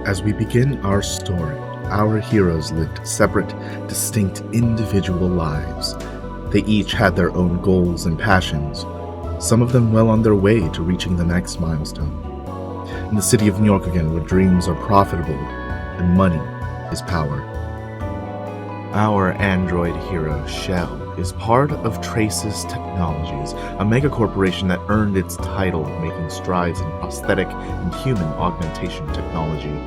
As we begin our story, our heroes lived separate, distinct, individual lives. They each had their own goals and passions, some of them well on their way to reaching the next milestone. In the city of New York again, where dreams are profitable and money is power. Our android hero, Shell, is part of Traces Technologies, a megacorporation that earned its title of making strides in prosthetic and human augmentation technology.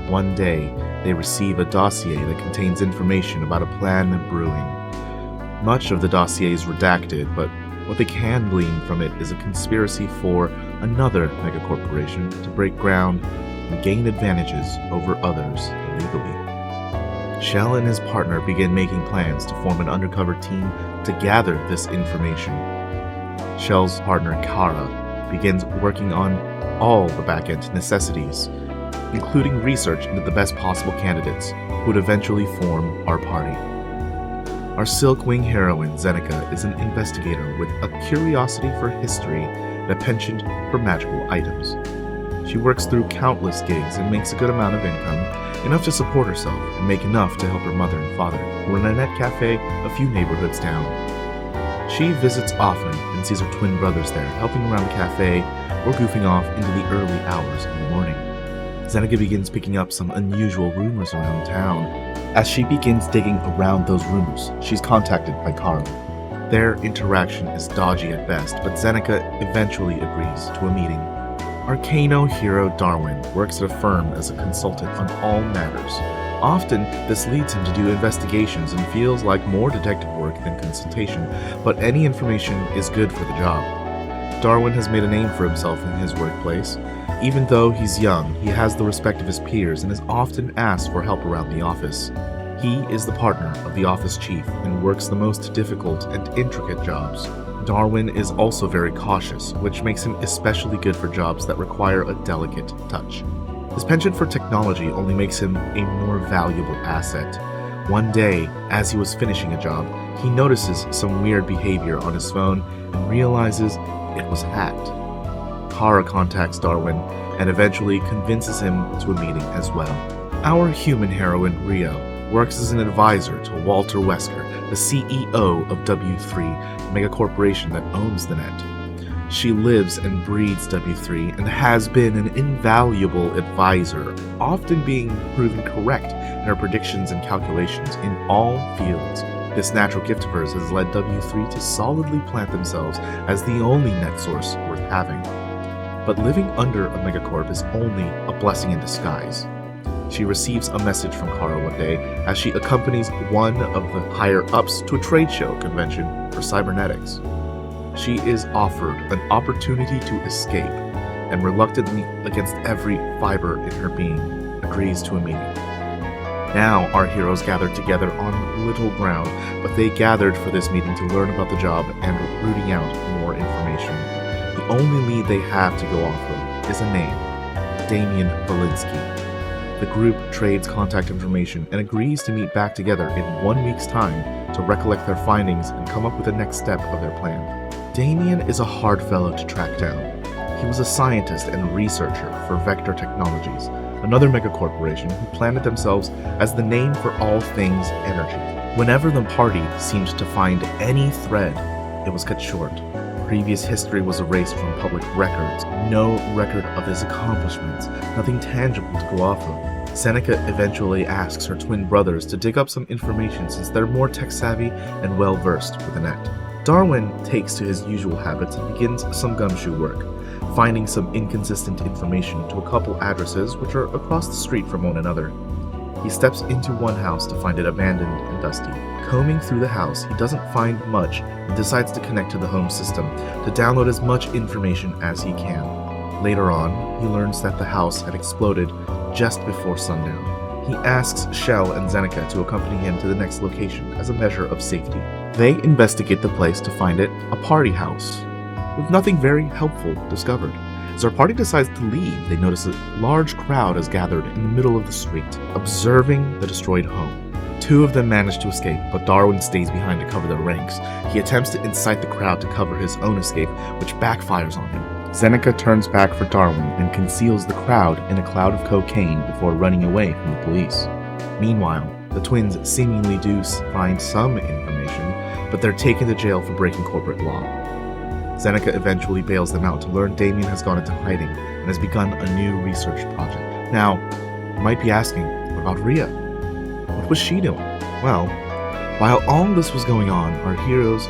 One day, they receive a dossier that contains information about a plan brewing. Much of the dossier is redacted, but what they can glean from it is a conspiracy for another megacorporation to break ground and gain advantages over others illegally. Shell and his partner begin making plans to form an undercover team to gather this information. Shell's partner, Kara, begins working on all the back-end necessities, including research into the best possible candidates who would eventually form our party. Our Silkwing heroine, Zeneca, is an investigator with a curiosity for history and a penchant for magical items. She works through countless gigs and makes a good amount of income, enough to support herself and make enough to help her mother and father, who are in a net cafe a few neighborhoods down. She visits often and sees her twin brothers there, helping around the cafe or goofing off into the early hours of the morning. Zeneca begins picking up some unusual rumors around town. As she begins digging around those rumors, she's contacted by Carl. Their interaction is dodgy at best, but Zeneca eventually agrees to a meeting. Arcano hero Darwin works at a firm as a consultant on all matters. Often, this leads him to do investigations and feels like more detective work than consultation, but any information is good for the job. Darwin has made a name for himself in his workplace. Even though he's young, he has the respect of his peers and is often asked for help around the office. He is the partner of the office chief and works the most difficult and intricate jobs. Darwin is also very cautious, which makes him especially good for jobs that require a delicate touch. His penchant for technology only makes him a more valuable asset. One day, as he was finishing a job, he notices some weird behavior on his phone and realizes it was hacked. Kara contacts Darwin and eventually convinces him to a meeting as well. Our human heroine, Ryia, works as an advisor to Walter Wesker, the CEO of W3, a megacorporation that owns the net. She lives and breathes W3 and has been an invaluable advisor, often being proven correct in her predictions and calculations in all fields. This natural gift of hers has led W3 to solidly plant themselves as the only net source worth having. But living under a megacorp is only a blessing in disguise. She receives a message from Kara one day as she accompanies one of the higher-ups to a trade show convention for cybernetics. She is offered an opportunity to escape, and reluctantly, against every fiber in her being, agrees to a meeting. Now our heroes gathered together on little ground, but they gathered for this meeting to learn about the job and rooting out more information. The only lead they have to go off of is a name, Damian Belinsky. The group trades contact information and agrees to meet back together in 1 week's time to recollect their findings and come up with the next step of their plan. Damian is a hard fellow to track down. He was a scientist and researcher for Vector Technologies, another megacorporation who planted themselves as the name for all things energy. Whenever the party seemed to find any thread, it was cut short. Previous history was erased from public records. No record of his accomplishments, nothing tangible to go off of. Zeneca eventually asks her twin brothers to dig up some information since they're more tech-savvy and well-versed with the net. Darwin takes to his usual habits and begins some gumshoe work, finding some inconsistent information to a couple addresses which are across the street from one another. He steps into one house to find it abandoned and dusty. Combing through the house, he doesn't find much and decides to connect to the home system to download as much information as he can. Later on, he learns that the house had exploded just before sundown. He asks Shell and Zeneca to accompany him to the next location as a measure of safety. They investigate the place to find it a party house, with nothing very helpful discovered. As our party decides to leave, they notice a large crowd has gathered in the middle of the street, observing the destroyed home. Two of them manage to escape, but Darwin stays behind to cover their ranks. He attempts to incite the crowd to cover his own escape, which backfires on him. Zeneca turns back for Darwin and conceals the crowd in a cloud of cocaine before running away from the police. Meanwhile, the twins seemingly do find some information, but they're taken to jail for breaking corporate law. Zeneca eventually bails them out to learn Damien has gone into hiding and has begun a new research project. Now, you might be asking, what about Ryia? What was she doing? Well, while all this was going on, our heroes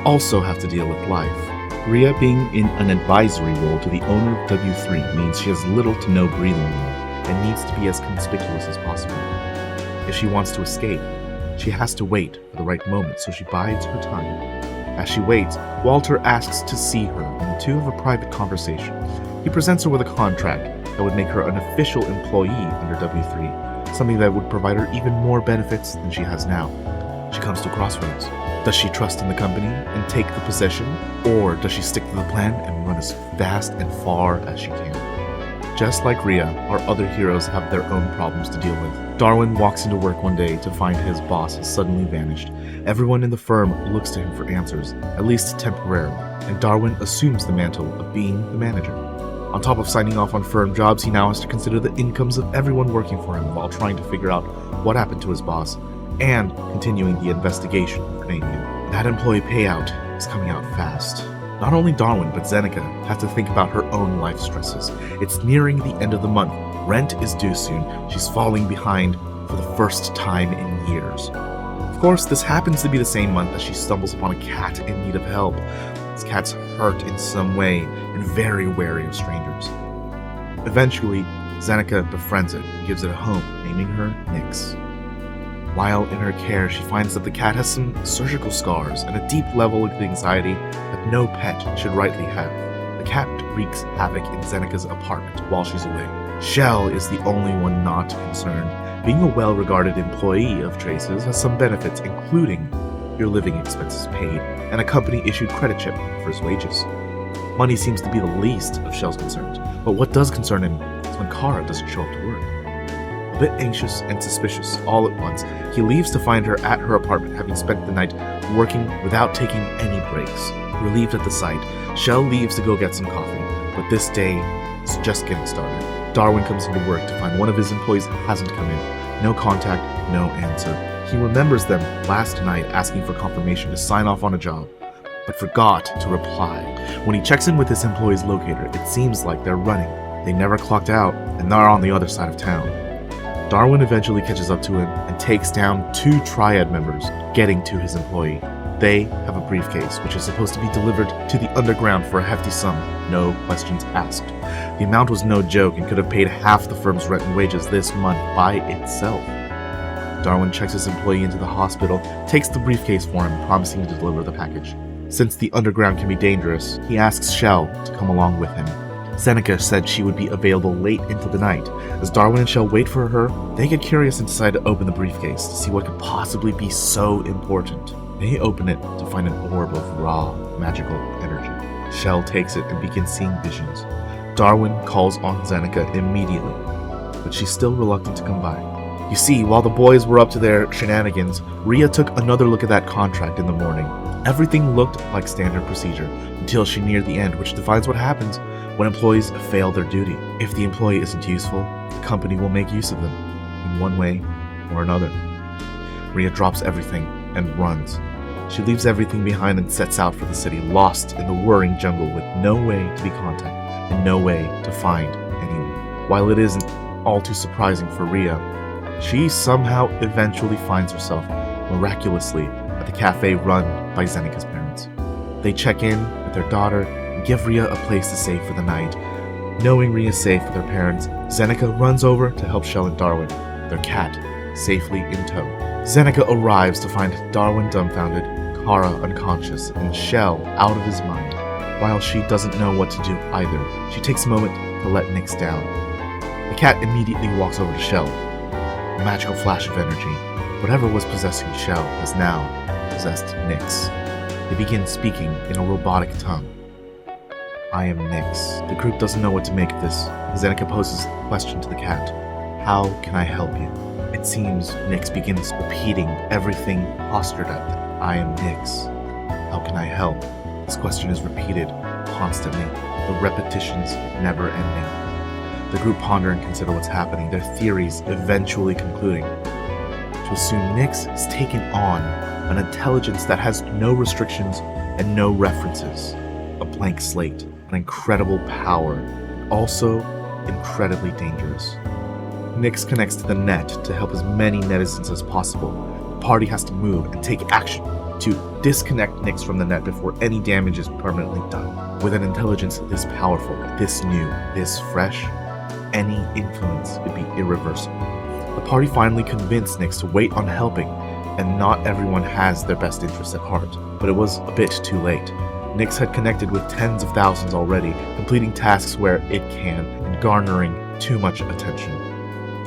also have to deal with life. Ryia being in an advisory role to the owner of W3 means she has little to no breathing room and needs to be as conspicuous as possible. If she wants to escape, she has to wait for the right moment, so she bides her time. As she waits, Walter asks to see her, and the two have a private conversation. He presents her with a contract that would make her an official employee under W3, something that would provide her even more benefits than she has now. She comes to a crossroads. Does she trust in the company and take the position, or does she stick to the plan and run as fast and far as she can? Just like Ryia, our other heroes have their own problems to deal with. Darwin walks into work one day to find his boss has suddenly vanished. Everyone in the firm looks to him for answers, at least temporarily, and Darwin assumes the mantle of being the manager. On top of signing off on firm jobs, he now has to consider the incomes of everyone working for him while trying to figure out what happened to his boss and continuing the investigation of Damien. That employee payout is coming out fast. Not only Darwin, but Zeneca have to think about her own life stresses. It's nearing the end of the month. Rent is due soon. She's falling behind for the first time in years. Of course, this happens to be the same month that she stumbles upon a cat in need of help. This cat's hurt in some way and very wary of strangers. Eventually, Zeneca befriends it and gives it a home, naming her Nyx. While in her care, she finds that the cat has some surgical scars and a deep level of anxiety that no pet should rightly have. The cat wreaks havoc in Zeneca's apartment while she's away. Shell is the only one not concerned. Being a well-regarded employee of Trace's has some benefits, including your living expenses paid and a company-issued credit chip for his wages. Money seems to be the least of Shell's concerns, but what does concern him is when Kara doesn't show up to work. A bit anxious and suspicious all at once, he leaves to find her at her apartment, having spent the night working without taking any breaks. Relieved at the sight, Shell leaves to go get some coffee, but this day is just getting started. Darwin comes into work to find one of his employees hasn't come in. No contact, no answer. He remembers them last night asking for confirmation to sign off on a job, but forgot to reply. When he checks in with his employee's locator, it seems like they're running. They never clocked out, and they're on the other side of town. Darwin eventually catches up to him and takes down 2 Triad members, getting to his employee. They have a briefcase, which is supposed to be delivered to the underground for a hefty sum, no questions asked. The amount was no joke and could have paid half the firm's rent and wages this month by itself. Darwin checks his employee into the hospital, takes the briefcase for him, promising to deliver the package. Since the underground can be dangerous, he asks Shell to come along with him. Zeneca said she would be available late into the night. As Darwin and Shell wait for her, they get curious and decide to open the briefcase to see what could possibly be so important. They open it to find an orb of raw, magical energy. Shell takes it and begins seeing visions. Darwin calls on Zeneca immediately, but she's still reluctant to come by. You see, while the boys were up to their shenanigans, Ryia took another look at that contract in the morning. Everything looked like standard procedure until she neared the end, which defines what happens when employees fail their duty. If the employee isn't useful, the company will make use of them in one way or another. Ryia drops everything and runs. She leaves everything behind and sets out for the city, lost in the whirring jungle with no way to be contacted and no way to find anyone. While it isn't all too surprising for Ryia, she somehow eventually finds herself miraculously at the cafe run by Zeneca's parents. They check in with their daughter and give Ryia a place to stay for the night. Knowing Rhea's safe with her parents, Zeneca runs over to help Shell and Darwin, their cat, safely in tow. Zeneca arrives to find Darwin dumbfounded, Kara unconscious, and Shell out of his mind. While she doesn't know what to do either, she takes a moment to let Nyx down. The cat immediately walks over to Shell. A magical flash of energy. Whatever was possessing Shell has now possessed Nyx. They begin speaking in a robotic tongue. I am Nyx. The group doesn't know what to make of this. Zeneca poses a question to the cat. How can I help you? It seems Nyx begins repeating everything postured at them. I am Nyx. How can I help? This question is repeated constantly, the repetitions never ending. The group ponder and consider what's happening, their theories eventually concluding to assume Nyx has taken on an intelligence that has no restrictions and no references. A blank slate, an incredible power, also incredibly dangerous. Nyx connects to the net to help as many netizens as possible. The party has to move and take action to disconnect Nyx from the net before any damage is permanently done. With an intelligence this powerful, this new, this fresh, any influence would be irreversible. The party finally convinced Nyx to wait on helping, and not everyone has their best interests at heart. But it was a bit too late. Nyx had connected with tens of thousands already, completing tasks where it can, and garnering too much attention.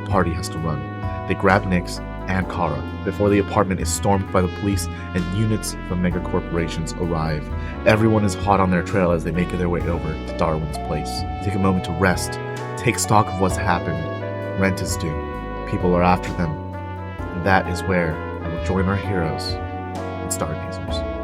The party has to run. They grab Nyx and Kara before the apartment is stormed by the police and units from mega corporations arrive. Everyone is hot on their trail as they make their way over to Darwin's place. They take a moment to rest, take stock of what's happened. Rent is due. People are after them. And that is where I will join our heroes in Stargazers.